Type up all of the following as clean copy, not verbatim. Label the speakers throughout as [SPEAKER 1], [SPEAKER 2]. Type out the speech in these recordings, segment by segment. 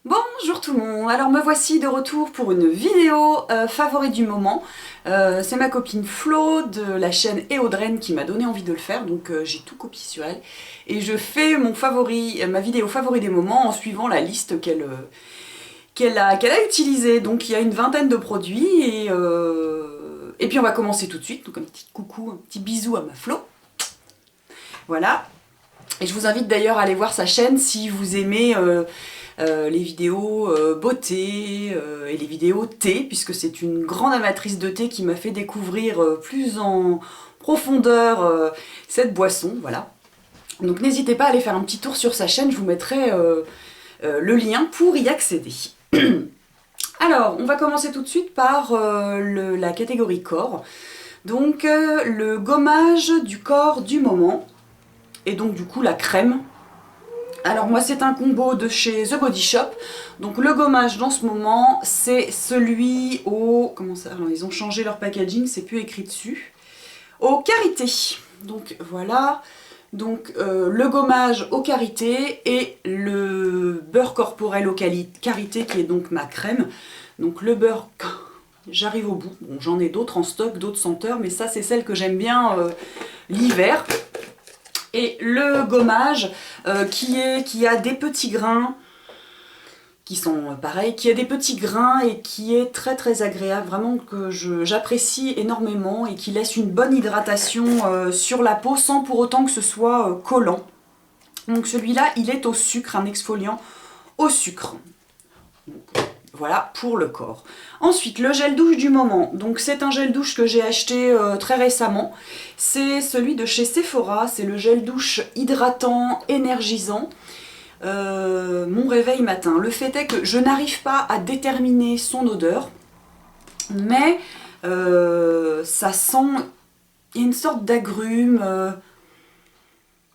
[SPEAKER 1] Bonjour tout le monde, alors me voici de retour pour une vidéo favorite du moment. C'est ma copine Flo de la chaîne Eodren qui m'a donné envie de le faire, donc j'ai tout copié sur elle. Et je fais ma vidéo favori des moments en suivant la liste qu'elle a utilisée. Donc il y a une vingtaine de produits et puis on va commencer tout de suite. Donc un petit coucou, un petit bisou à ma Flo. Voilà. Et je vous invite d'ailleurs à aller voir sa chaîne si vous aimez les vidéos beauté et les vidéos thé, puisque c'est une grande amatrice de thé qui m'a fait découvrir plus en profondeur cette boisson, voilà. Donc n'hésitez pas à aller faire un petit tour sur sa chaîne, je vous mettrai le lien pour y accéder. Alors, on va commencer tout de suite par la catégorie corps. Donc le gommage du corps du moment, et donc du coup la crème. Alors moi c'est un combo de chez The Body Shop. Donc le gommage dans ce moment c'est celui au... Comment ça? Alors, ils ont changé leur packaging, c'est plus écrit dessus. Au karité. Donc voilà. Donc le gommage au karité et le beurre corporel au karité qui est donc ma crème. Donc le beurre... J'arrive au bout. Bon, j'en ai d'autres en stock, d'autres senteurs, mais ça c'est celle que j'aime bien l'hiver. Et le gommage qui a des petits grains qui sont pareils, qui a des petits grains et qui est très très agréable, vraiment que j'apprécie énormément et qui laisse une bonne hydratation sur la peau sans pour autant que ce soit collant. Donc celui-là il est au sucre, un exfoliant au sucre. Donc, voilà pour le corps. Ensuite, le gel douche du moment. Donc c'est un gel douche que j'ai acheté très récemment. C'est celui de chez Sephora. C'est le gel douche hydratant, énergisant. Mon réveil matin. Le fait est que je n'arrive pas à déterminer son odeur. Mais ça sent... Il y a une sorte d'agrume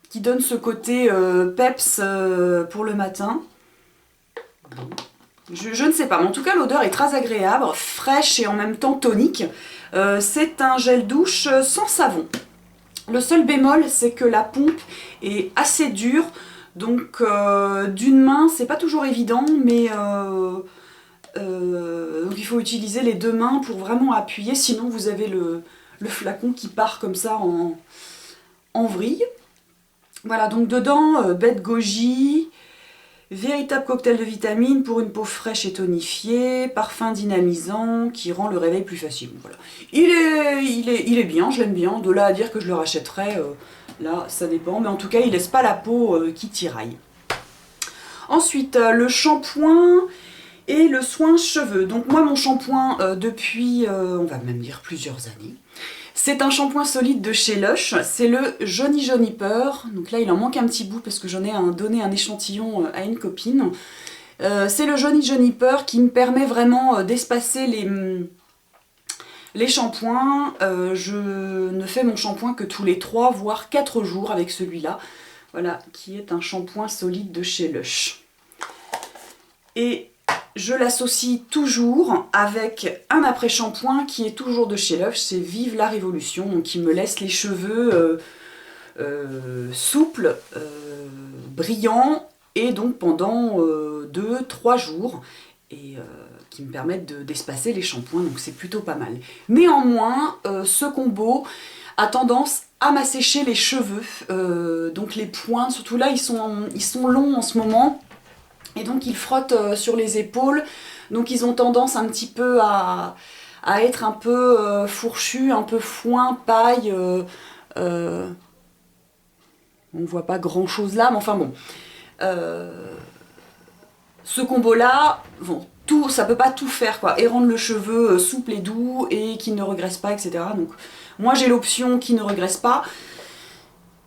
[SPEAKER 1] qui donne ce côté peps pour le matin. Je ne sais pas, mais en tout cas l'odeur est très agréable, fraîche et en même temps tonique. C'est un gel douche sans savon. Le seul bémol, c'est que la pompe est assez dure, donc d'une main, c'est pas toujours évident, mais donc il faut utiliser les deux mains pour vraiment appuyer, sinon vous avez le flacon qui part comme ça en vrille. Voilà, donc dedans, baie de goji. Véritable cocktail de vitamines pour une peau fraîche et tonifiée, parfum dynamisant qui rend le réveil plus facile. Voilà. Il est bien, je l'aime bien. De là à dire que je le rachèterai, là ça dépend. Mais en tout cas, il laisse pas la peau qui tiraille. Ensuite, le shampoing et le soin cheveux. Donc moi, mon shampoing depuis, on va même dire plusieurs années. C'est un shampoing solide de chez Lush, c'est le Joni Joniper. Donc là il en manque un petit bout parce que j'en ai donné un échantillon à une copine. C'est le Joni Joniper qui me permet vraiment d'espacer les shampoings. Je ne fais mon shampoing que tous les 3 voire 4 jours avec celui-là. Voilà, qui est un shampoing solide de chez Lush. Et je l'associe toujours avec un après-shampoing qui est toujours de chez Lush, c'est Vive la Révolution, donc qui me laisse les cheveux souples, brillants, et donc pendant 2-3 jours, et qui me permettent d'espacer les shampoings, donc c'est plutôt pas mal. Néanmoins, ce combo a tendance à m'assécher les cheveux, donc les pointes, surtout là, ils sont longs en ce moment. Et donc ils frottent sur les épaules, donc ils ont tendance un petit peu à être un peu fourchus, un peu foin, paille. On voit pas grand chose là, mais enfin bon. Ce combo là, bon, ça peut pas tout faire quoi, et rendre le cheveu souple et doux et qui ne regresse pas, etc. Donc moi j'ai l'option qui ne regresse pas.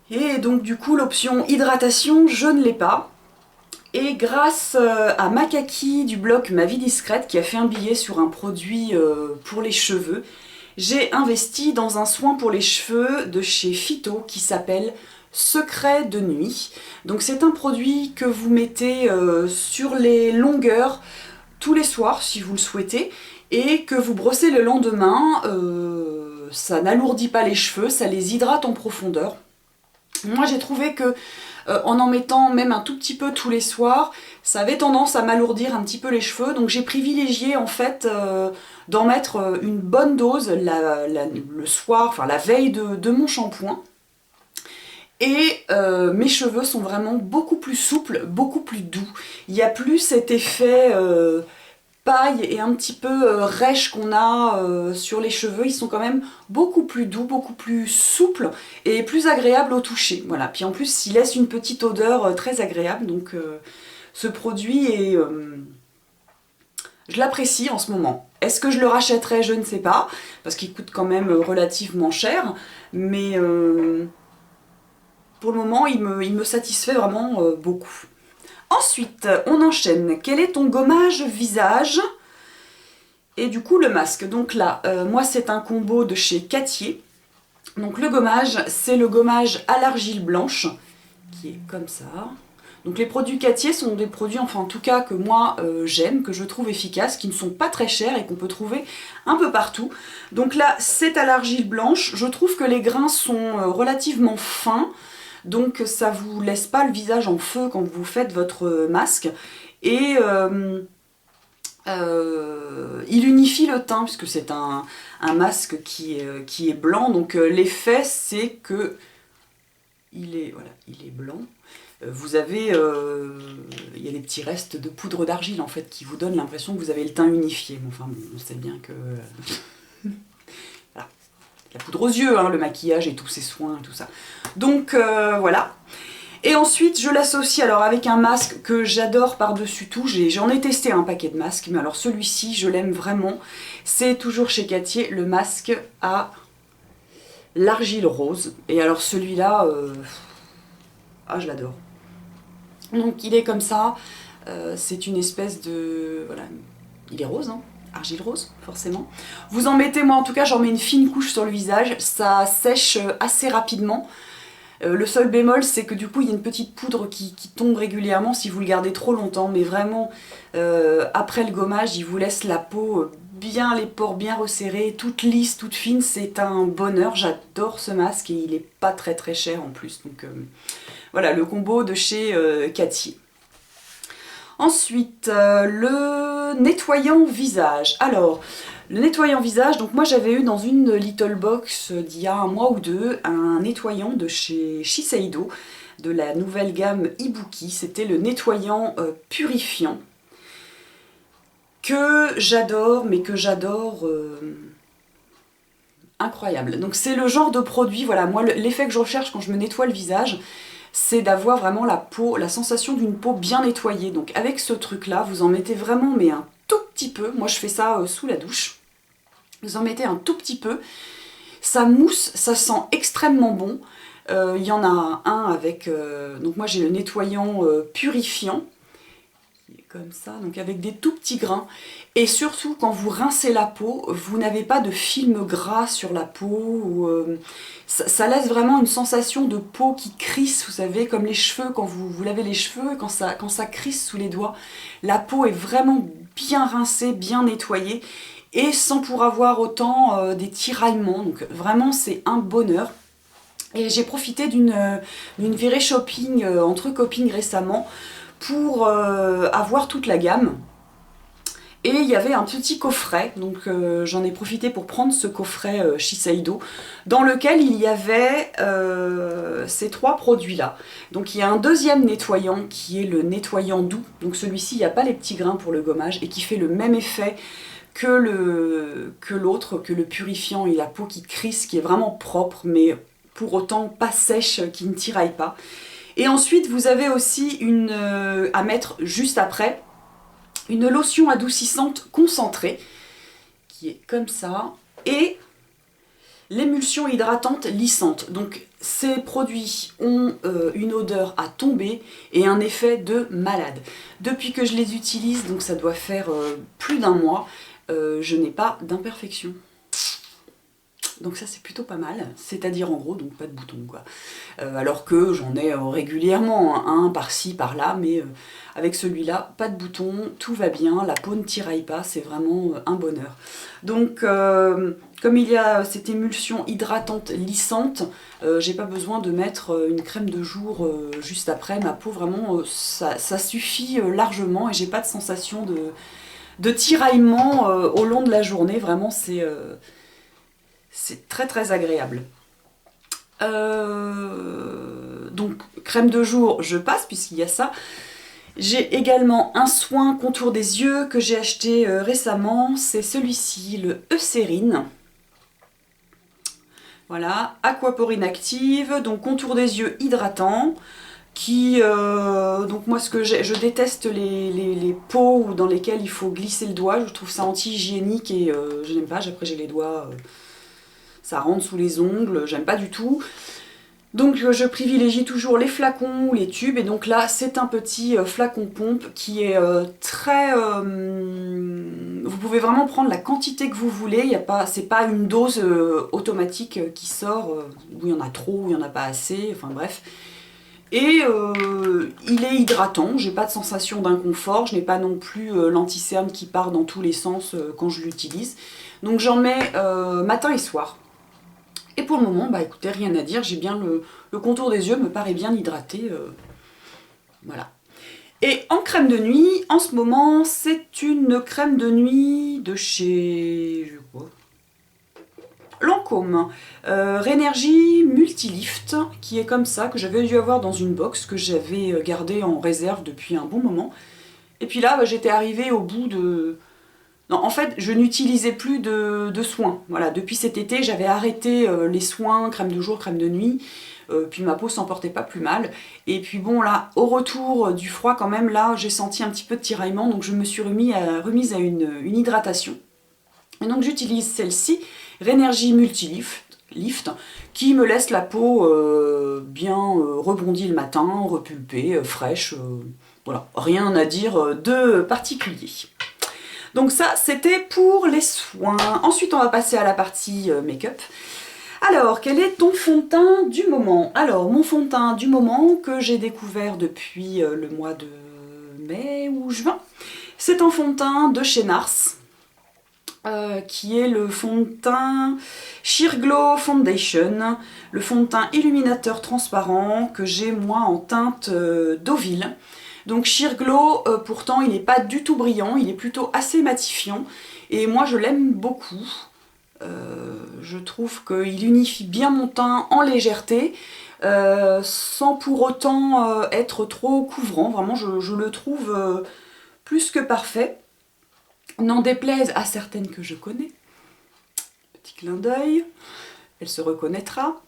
[SPEAKER 1] Et donc du coup l'option hydratation, je ne l'ai pas. Et grâce à Makaki du blog Ma Vie Discrète qui a fait un billet sur un produit pour les cheveux, j'ai investi dans un soin pour les cheveux de chez Phyto qui s'appelle Secret de nuit. Donc c'est un produit que vous mettez sur les longueurs tous les soirs si vous le souhaitez et que vous brossez le lendemain. Ça n'alourdit pas les cheveux, ça les hydrate en profondeur. Moi j'ai trouvé que en mettant même un tout petit peu tous les soirs, ça avait tendance à m'alourdir un petit peu les cheveux, donc j'ai privilégié en fait d'en mettre une bonne dose le soir, enfin la veille de mon shampoing. Et mes cheveux sont vraiment beaucoup plus souples, beaucoup plus doux. Il n'y a plus cet effet paille et un petit peu rêche qu'on a sur les cheveux. Ils sont quand même beaucoup plus doux, beaucoup plus souples et plus agréables au toucher. Voilà. Puis en plus, il laisse une petite odeur très agréable. Donc ce produit est... je l'apprécie en ce moment. Est-ce que je le rachèterai? Je ne sais pas, parce qu'il coûte quand même relativement cher. Mais pour le moment, il me satisfait vraiment beaucoup. Ensuite, on enchaîne. Quel est ton gommage visage? Et du coup, le masque. Donc là, moi, c'est un combo de chez Cattier. Donc le gommage, c'est le gommage à l'argile blanche, qui est comme ça. Donc les produits Cattier sont des produits, enfin en tout cas que moi j'aime, que je trouve efficaces, qui ne sont pas très chers et qu'on peut trouver un peu partout. Donc là, c'est à l'argile blanche. Je trouve que les grains sont relativement fins. Donc ça vous laisse pas le visage en feu quand vous faites votre masque. Et il unifie le teint, puisque c'est un masque qui est blanc. Donc l'effet c'est que il est blanc. Vous avez, il y a des petits restes de poudre d'argile en fait qui vous donnent l'impression que vous avez le teint unifié. Enfin, on sait bien que... voilà. La poudre aux yeux, hein, le maquillage et tous ces soins et tout ça. Donc voilà. Et ensuite je l'associe alors avec un masque que j'adore par-dessus tout. J'en ai testé un paquet de masques, mais alors celui-ci je l'aime vraiment. C'est toujours chez Cattier, le masque à l'argile rose. Et alors celui-là, ah je l'adore. Donc il est comme ça, c'est une espèce de... voilà, il est rose, hein, argile rose, forcément. Vous en mettez, moi en tout cas, j'en mets une fine couche sur le visage, ça sèche assez rapidement. Le seul bémol, c'est que du coup, il y a une petite poudre qui tombe régulièrement si vous le gardez trop longtemps, mais vraiment, après le gommage, il vous laisse la peau bien, les pores bien resserrés, toute lisse, toute fine, c'est un bonheur, j'adore ce masque et il est pas très très cher en plus, donc... voilà, le combo de chez Cattier. Ensuite, le nettoyant visage. Alors, le nettoyant visage, donc moi j'avais eu dans une Little Box d'il y a un mois ou deux, un nettoyant de chez Shiseido, de la nouvelle gamme Ibuki. C'était le nettoyant purifiant, que j'adore, mais que j'adore... incroyable. Donc c'est le genre de produit, voilà, moi l'effet que je recherche quand je me nettoie le visage, c'est d'avoir vraiment la peau, la sensation d'une peau bien nettoyée. Donc avec ce truc là, vous en mettez vraiment mais un tout petit peu. Moi je fais ça sous la douche. Vous en mettez un tout petit peu. Ça mousse, ça sent extrêmement bon. Il y en a un avec... donc moi j'ai le nettoyant purifiant. Comme ça, donc avec des tout petits grains. Et surtout, quand vous rincez la peau, vous n'avez pas de film gras sur la peau. Ou, ça laisse vraiment une sensation de peau qui crisse, vous savez, comme les cheveux, quand vous lavez les cheveux, quand ça crisse sous les doigts. La peau est vraiment bien rincée, bien nettoyée, et sans pour avoir autant des tiraillements. Donc vraiment, c'est un bonheur. Et j'ai profité d'une virée shopping entre copines récemment, pour avoir toute la gamme. Et il y avait un petit coffret, donc j'en ai profité pour prendre ce coffret Shiseido, dans lequel il y avait ces trois produits-là. Donc il y a un deuxième nettoyant qui est le nettoyant doux, donc celui-ci il n'y a pas les petits grains pour le gommage, et qui fait le même effet que l'autre, que le purifiant et la peau qui crisse, qui est vraiment propre, mais pour autant pas sèche, qui ne tiraille pas. Et ensuite, vous avez aussi à mettre juste après, une lotion adoucissante concentrée, qui est comme ça, et l'émulsion hydratante lissante. Donc ces produits ont une odeur à tomber et un effet de malade. Depuis que je les utilise, donc ça doit faire plus d'un mois, je n'ai pas d'imperfection. Donc ça c'est plutôt pas mal, c'est-à-dire en gros, donc pas de boutons quoi. Alors que j'en ai régulièrement, un par-ci, par-là, mais avec celui-là, pas de boutons, tout va bien, la peau ne tiraille pas, c'est vraiment un bonheur. Donc comme il y a cette émulsion hydratante lissante, j'ai pas besoin de mettre une crème de jour juste après, ma peau vraiment, ça suffit largement et j'ai pas de sensation de tiraillement au long de la journée, vraiment c'est très très agréable. Donc crème de jour, je passe puisqu'il y a ça. J'ai également un soin contour des yeux que j'ai acheté récemment, c'est celui-ci, le Eucérine. Voilà, Aquaporine Active, donc contour des yeux hydratant, qui, donc moi ce que je déteste les peaux dans lesquelles il faut glisser le doigt, je trouve ça anti-hygiénique et je n'aime pas, après j'ai les doigts, ça rentre sous les ongles, j'aime pas du tout. Donc je privilégie toujours les flacons ou les tubes, et donc là c'est un petit flacon pompe qui est très... vous pouvez vraiment prendre la quantité que vous voulez, c'est pas une dose automatique qui sort, où il y en a trop, où il y en a pas assez, enfin bref. Et il est hydratant, j'ai pas de sensation d'inconfort, je n'ai pas non plus l'anti-cerne qui part dans tous les sens quand je l'utilise. Donc j'en mets matin et soir. Et pour le moment, bah écoutez, rien à dire, j'ai bien le contour des yeux me paraît bien hydraté. Voilà. Et en crème de nuit, en ce moment, c'est une crème de nuit de chez... Lancôme, Rénergie Multilift, qui est comme ça, que j'avais dû avoir dans une box, que j'avais gardée en réserve depuis un bon moment. Et puis là, bah, j'étais arrivée au bout de... Non, en fait, je n'utilisais plus de soins. Voilà, depuis cet été, j'avais arrêté les soins, crème de jour, crème de nuit, puis ma peau s'en portait pas plus mal. Et puis bon, là, au retour du froid quand même, là, j'ai senti un petit peu de tiraillement, donc je me suis remise à une hydratation. Et donc j'utilise celle-ci, Rénergie Multilift, qui me laisse la peau bien rebondie le matin, repulpée, fraîche, voilà, rien à dire de particulier. Donc ça, c'était pour les soins. Ensuite, on va passer à la partie make-up. Alors, quel est ton fond de teint du moment? Alors, mon fond de teint du moment que j'ai découvert depuis le mois de mai ou juin, c'est un fond de teint de chez NARS, qui est le fond de teint Sheer Glow Foundation, le fond de teint illuminateur transparent que j'ai moi en teinte Deauville. Donc Sheer Glow, pourtant il n'est pas du tout brillant, il est plutôt assez matifiant et moi je l'aime beaucoup. Je trouve qu'il unifie bien mon teint en légèreté sans pour autant être trop couvrant. Vraiment je le trouve plus que parfait. N'en déplaise à certaines que je connais. Petit clin d'œil, elle se reconnaîtra.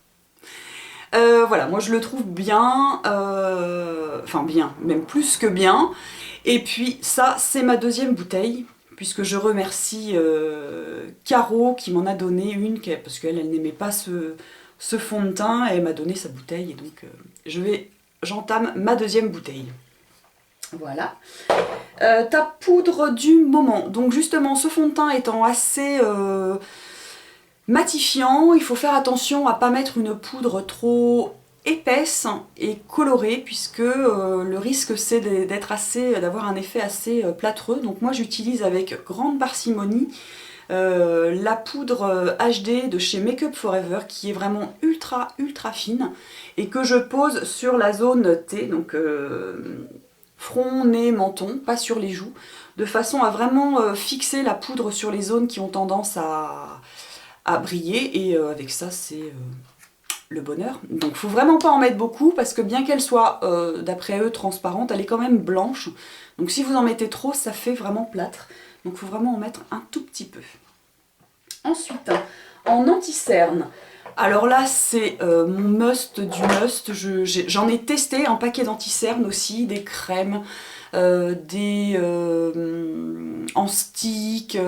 [SPEAKER 1] Voilà, moi je le trouve bien, enfin bien, même plus que bien. Et puis ça, c'est ma deuxième bouteille, puisque je remercie Caro qui m'en a donné une, parce qu'elle n'aimait pas ce fond de teint, et elle m'a donné sa bouteille, et donc j'entame ma deuxième bouteille. Voilà. Ta poudre du moment. Donc justement, ce fond de teint étant assez... matifiant, il faut faire attention à ne pas mettre une poudre trop épaisse et colorée, puisque le risque c'est d'avoir un effet assez plâtreux. Donc moi j'utilise avec grande parcimonie la poudre HD de chez Make Up For Ever, qui est vraiment ultra fine et que je pose sur la zone T, donc front, nez, menton, pas sur les joues, de façon à vraiment fixer la poudre sur les zones qui ont tendance à briller, et avec ça c'est le bonheur. Donc il faut vraiment pas en mettre beaucoup, parce que bien qu'elle soit d'après eux transparente, elle est quand même blanche, donc si vous en mettez trop ça fait vraiment plâtre, donc il faut vraiment en mettre un tout petit peu. Ensuite, en anti-cerne, alors là c'est mon must du must, j'en ai testé un paquet d'anti-cerne aussi, des crèmes, des en stick,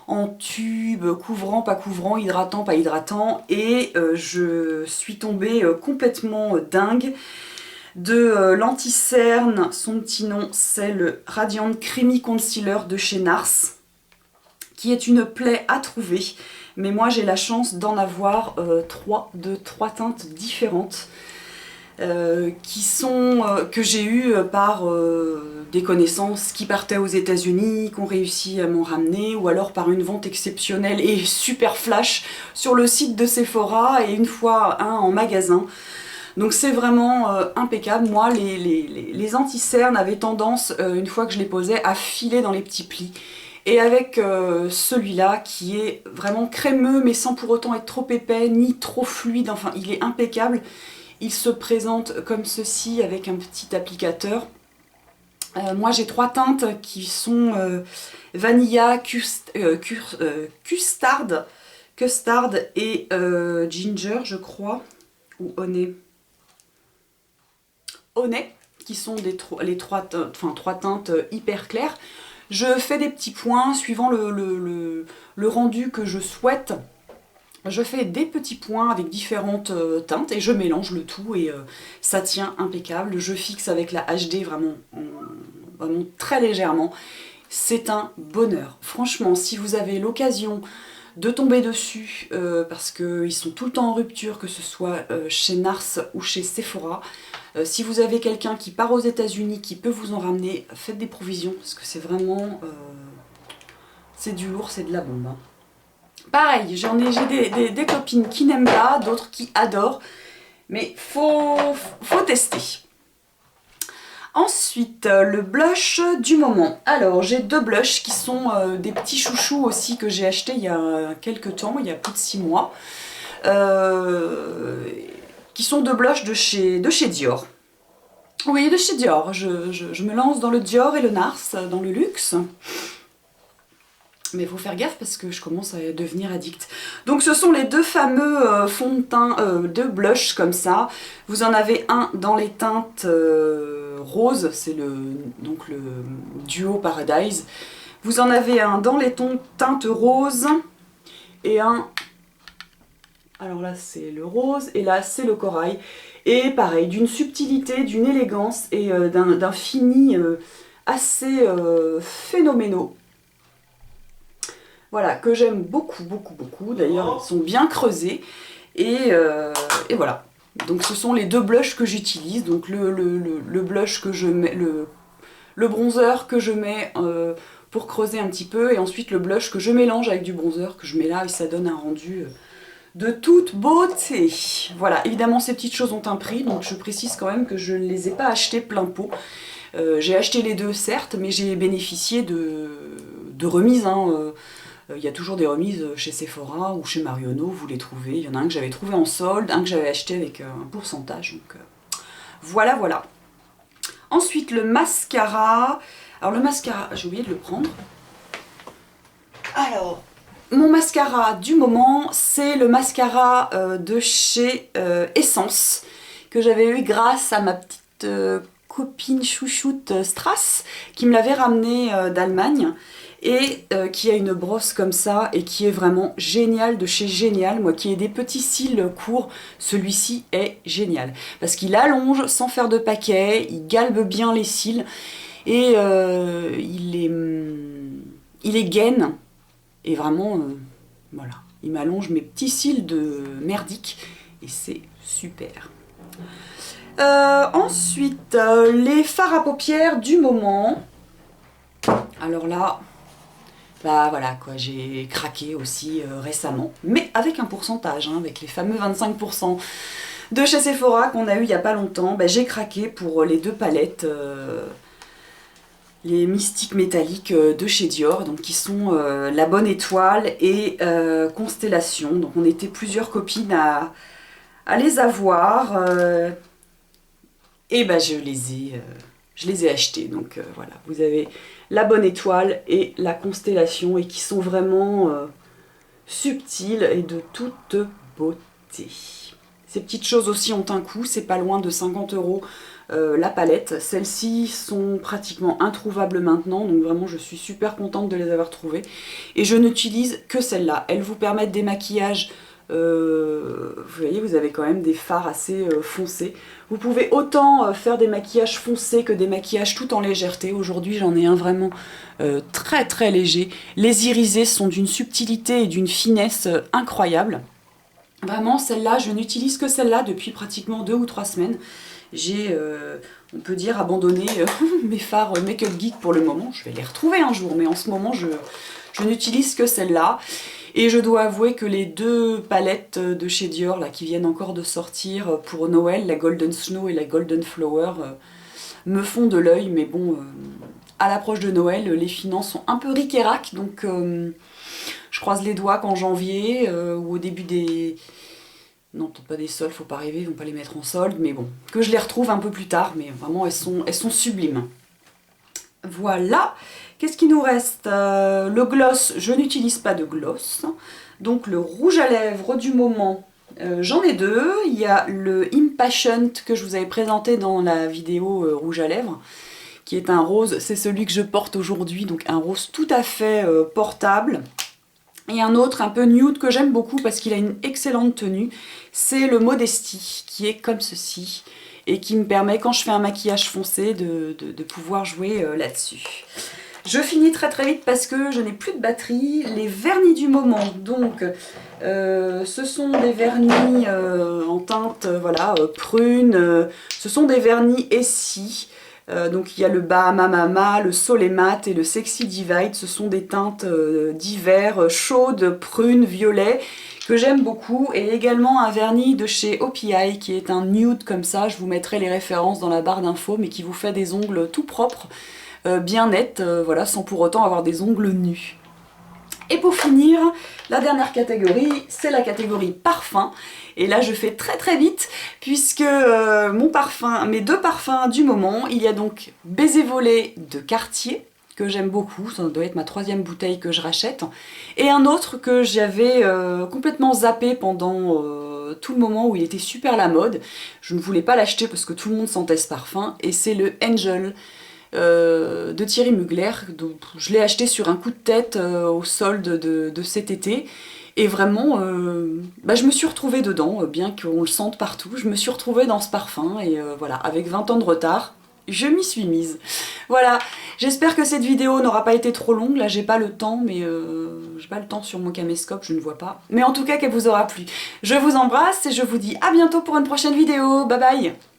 [SPEAKER 1] en tube, couvrant, pas couvrant, hydratant, pas hydratant, et je suis tombée complètement dingue de l'anti-cerne. Son petit nom c'est le Radiant Creamy Concealer de chez NARS, qui est une plaie à trouver. Mais moi j'ai la chance d'en avoir de trois teintes différentes. Que j'ai eu par des connaissances qui partaient aux États-Unis, qui ont réussi à m'en ramener, ou alors par une vente exceptionnelle et super flash sur le site de Sephora et une fois un en magasin. Donc c'est vraiment impeccable. Moi les anti-cernes avaient tendance, une fois que je les posais, à filer dans les petits plis. Et avec celui-là qui est vraiment crémeux mais sans pour autant être trop épais ni trop fluide, enfin il est impeccable. Il se présente comme ceci avec un petit applicateur. Moi j'ai trois teintes qui sont Vanilla, Custard et Ginger je crois, ou Honey. Honey, qui sont trois teintes hyper claires. Je fais des petits points suivant le rendu que je souhaite. Je fais des petits points avec différentes teintes et je mélange le tout et ça tient impeccable. Je fixe avec la HD vraiment très légèrement. C'est un bonheur. Franchement, si vous avez l'occasion de tomber dessus, parce qu'ils sont tout le temps en rupture, que ce soit chez Nars ou chez Sephora, si vous avez quelqu'un qui part aux États-Unis, qui peut vous en ramener, faites des provisions parce que c'est vraiment... c'est du lourd, c'est de la bombe. Hein. Pareil, j'ai des copines qui n'aiment pas, d'autres qui adorent, mais faut tester. Ensuite, le blush du moment. Alors, j'ai deux blushs qui sont des petits chouchous aussi que j'ai achetés il y a quelques temps, il y a plus de 6 mois, qui sont deux blushs de chez Dior. Oui, de chez Dior. Je me lance dans le Dior et le Nars, dans le luxe. Mais il faut faire gaffe parce que je commence à devenir addict. Donc ce sont les deux fameux fonds de teint, deux blushs comme ça. Vous en avez un dans les teintes roses, c'est le Duo Paradise. Vous en avez un dans les teintes roses et un... Alors là c'est le rose et là c'est le corail. Et pareil, d'une subtilité, d'une élégance et d'un fini assez phénoménaux. Voilà, que j'aime beaucoup, beaucoup, beaucoup. D'ailleurs, ils sont bien creusés. Et voilà. Donc ce sont les deux blushs que j'utilise. Donc le blush que je mets, le bronzer que je mets pour creuser un petit peu. Et ensuite le blush que je mélange avec du bronzer que je mets là. Et ça donne un rendu de toute beauté. Voilà, évidemment ces petites choses ont un prix. Donc je précise quand même que je ne les ai pas achetées plein pot. J'ai acheté les deux certes, mais j'ai bénéficié de remises. Hein, il y a toujours des remises chez Sephora ou chez Marionneau, vous les trouvez. Il y en a un que j'avais trouvé en solde, un que j'avais acheté avec un pourcentage. Donc voilà, voilà. Ensuite, le mascara. Alors le mascara, j'ai oublié de le prendre. Alors, mon mascara du moment, c'est le mascara de chez Essence, que j'avais eu grâce à ma petite copine chouchoute Strass, qui me l'avait ramené d'Allemagne. Et qui a une brosse comme ça et qui est vraiment génial de chez Génial. Moi qui ai des petits cils courts, celui-ci est génial parce qu'il allonge sans faire de paquet, il galbe bien les cils et il est gaine et vraiment voilà, il m'allonge mes petits cils de merdique et c'est super. Ensuite les fards à paupières du moment. Alors là, bah voilà quoi, j'ai craqué aussi récemment, mais avec un pourcentage, hein, avec les fameux 25% de chez Sephora qu'on a eu il n'y a pas longtemps. Bah, j'ai craqué pour les deux palettes, les mystiques métalliques de chez Dior, donc qui sont la Bonne Étoile et Constellation. Donc on était plusieurs copines à les avoir, et bah je les ai achetés. Donc voilà, vous avez la Bonne Étoile et la Constellation et qui sont vraiment subtiles et de toute beauté. Ces petites choses aussi ont un coût, c'est pas loin de 50 € la palette. Celles-ci sont pratiquement introuvables maintenant, donc vraiment je suis super contente de les avoir trouvées. Et je n'utilise que celles-là. Elles vous permettent des maquillages Vous voyez, vous avez quand même des fards assez foncés. Vous pouvez autant faire des maquillages foncés que des maquillages tout en légèreté. Aujourd'hui, j'en ai un vraiment très très léger. Les irisés sont d'une subtilité et d'une finesse incroyable. Vraiment, celle-là, je n'utilise que celle-là depuis pratiquement 2 ou 3 semaines. J'ai, on peut dire, abandonné mes fards Make Up Geek pour le moment. Je vais les retrouver un jour, mais en ce moment, je n'utilise que celle-là. Et je dois avouer que les 2 palettes de chez Dior là, qui viennent encore de sortir pour Noël, la Golden Snow et la Golden Flower, me font de l'œil. Mais bon, à l'approche de Noël, les finances sont un peu ric-et-rac, donc je croise les doigts qu'en janvier ou au début des... Non, peut-être pas des soldes, faut pas rêver, ils vont pas les mettre en solde, mais bon, que je les retrouve un peu plus tard, mais vraiment elles sont sublimes. Voilà. Qu'est-ce qui nous reste? Le gloss, je n'utilise pas de gloss. Donc le rouge à lèvres du moment, j'en ai 2. Il y a le Impassioned que je vous avais présenté dans la vidéo rouge à lèvres, qui est un rose, c'est celui que je porte aujourd'hui, donc un rose tout à fait portable. Et un autre un peu nude que j'aime beaucoup parce qu'il a une excellente tenue, c'est le Modesty, qui est comme ceci, et qui me permet, quand je fais un maquillage foncé, de pouvoir jouer là-dessus. Je finis très très vite parce que je n'ai plus de batterie. Les vernis du moment, donc ce sont des vernis en teinte voilà, prune, ce sont des vernis Essie. Donc il y a le Bahama Mama, le Soleil Mat et le Sexy Divide. Ce sont des teintes d'hiver chaudes, prunes, violet, que j'aime beaucoup. Et également un vernis de chez OPI qui est un nude comme ça. Je vous mettrai les références dans la barre d'infos, mais qui vous fait des ongles tout propres, bien nets, voilà, sans pour autant avoir des ongles nus. Et pour finir, la dernière catégorie, c'est la catégorie parfum. Et là, je fais très très vite, puisque mes 2 parfums du moment, il y a donc Baiser Volé de Cartier, que j'aime beaucoup, ça doit être ma 3e bouteille que je rachète, et un autre que j'avais complètement zappé pendant tout le moment où il était super à la mode. Je ne voulais pas l'acheter parce que tout le monde sentait ce parfum, et c'est le Angel de Thierry Mugler. Donc, je l'ai acheté sur un coup de tête au solde de cet été. Et vraiment, je me suis retrouvée dedans, bien qu'on le sente partout. Je me suis retrouvée dans ce parfum et voilà, avec 20 ans de retard, je m'y suis mise. Voilà, j'espère que cette vidéo n'aura pas été trop longue. Là, j'ai pas le temps, mais j'ai pas le temps sur mon caméscope, je ne vois pas. Mais en tout cas, qu'elle vous aura plu. Je vous embrasse et je vous dis à bientôt pour une prochaine vidéo. Bye bye!